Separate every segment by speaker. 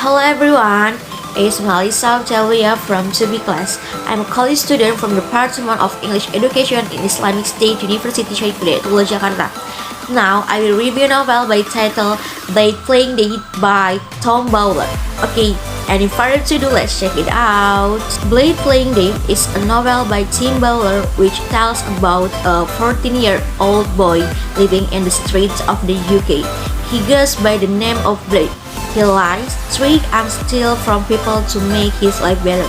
Speaker 1: Hello everyone, it's Nurhalisa aulia from 2B class. I'm a college student from the Department of English Education in Islamic State University Syed Hidayatullah, Jakarta. Now I will review a novel by title Blade Playing Dead by Tom Bowler. Okay, any further to do, let's check it out. Blade Playing Dead is a novel by Tim Bowler which tells about a 14-year-old boy living in the streets of the UK. He goes by the name of Blade. He lies, tricks, and steals from people to make his life better.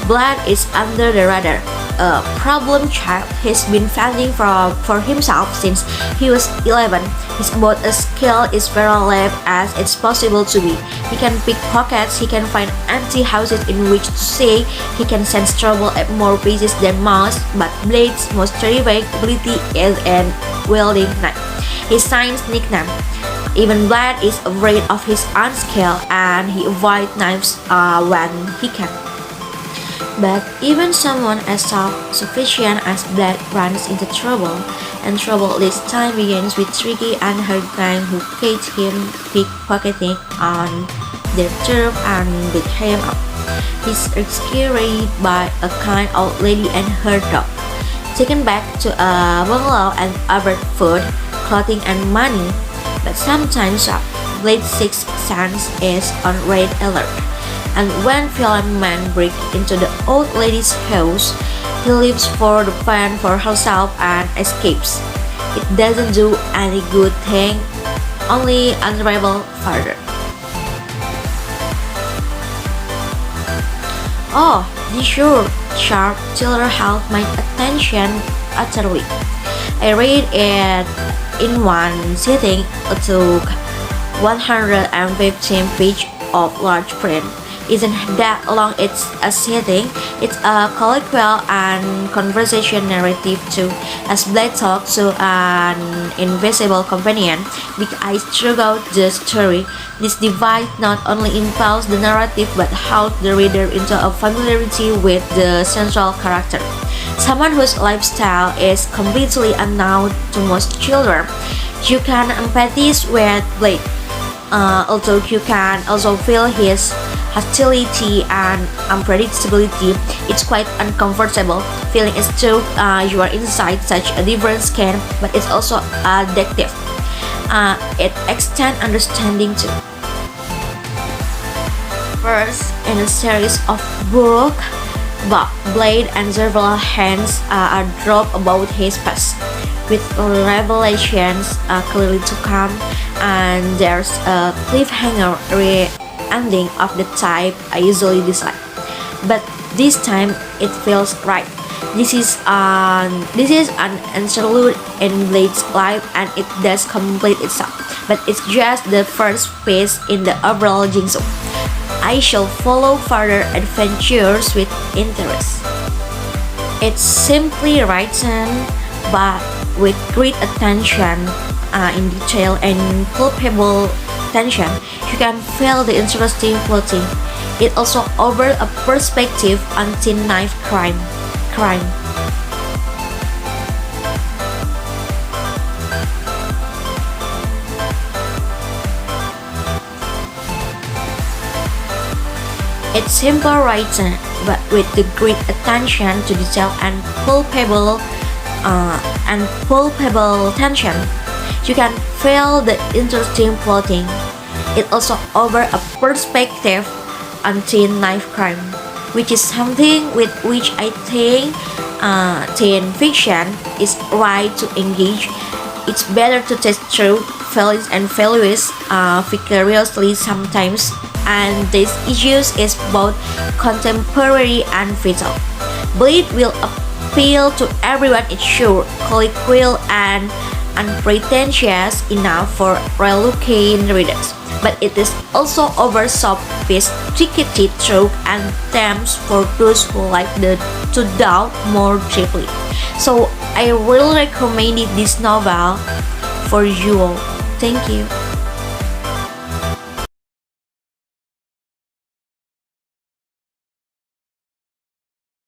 Speaker 1: Blood is under the radar. A problem child, he's been fending for himself since he was 11. He's about as skilled as very lab as it's possible to be. He can pick pockets, he can find empty houses in which to stay, he can sense trouble at more places than most, but Blade's most terrific ability is in wielding knife. His science nickname. Even Blade is afraid of his own skill and he avoids knives when he can. But even someone as self-sufficient as Blade runs into trouble, and trouble this time begins with tricky and hard gang who catch him pickpocketing on their turf and beat him up. He's rescued by a kind old lady and her dog, taken back to a bungalow and offered food, clothing and money. But sometimes Blade's sixth sense is on red alert, and when violent men break into the old lady's house, he leaves for the pen for herself and escapes. It doesn't do any good thing, only unravel further. Oh, this short, sharp thriller held my attention utterly. I read it in one sitting. It took 115 pages of large print. Isn't that long? It's a sitting. It's a colloquial and conversation narrative too, as Blade talks to an invisible companion. Big eyes throughout the story. This device not only impels the narrative but helps the reader into a familiarity with the central character, someone whose lifestyle is completely unknown to most children. You can empathize with Blade, although you can also feel his hostility and unpredictability. It's quite uncomfortable feeling as though you are inside such a different skin, but it's also addictive. It extends understanding too. First, in a series of books, Blade and several hints are dropped about his past, with revelations clearly to come, and there's a cliffhanger ending of the type I usually dislike. But this time it feels right. This is an interlude in Blade's life and it does complete itself. But it's just the first piece in the overall jigsaw. I shall follow further adventures with interest. It's simply written, but with great attention in detail and palpable tension. You can feel the interesting plotting. It also offers a perspective on teen knife crime. It's simple writing, but with the great attention to detail and palpable tension. You can feel the interesting plotting. It also offers a perspective on teen knife crime, which is something with which I think teen fiction is right to engage. It's better to test through feelings and values vicariously sometimes, and this issue is both contemporary and vital. Blade will appeal to everyone. It's sure, colloquial and unpretentious enough for well-looking readers, but it is also over sophisticated trope and themes for those who like to delve more deeply. So I really recommend this novel for you all. Thank you.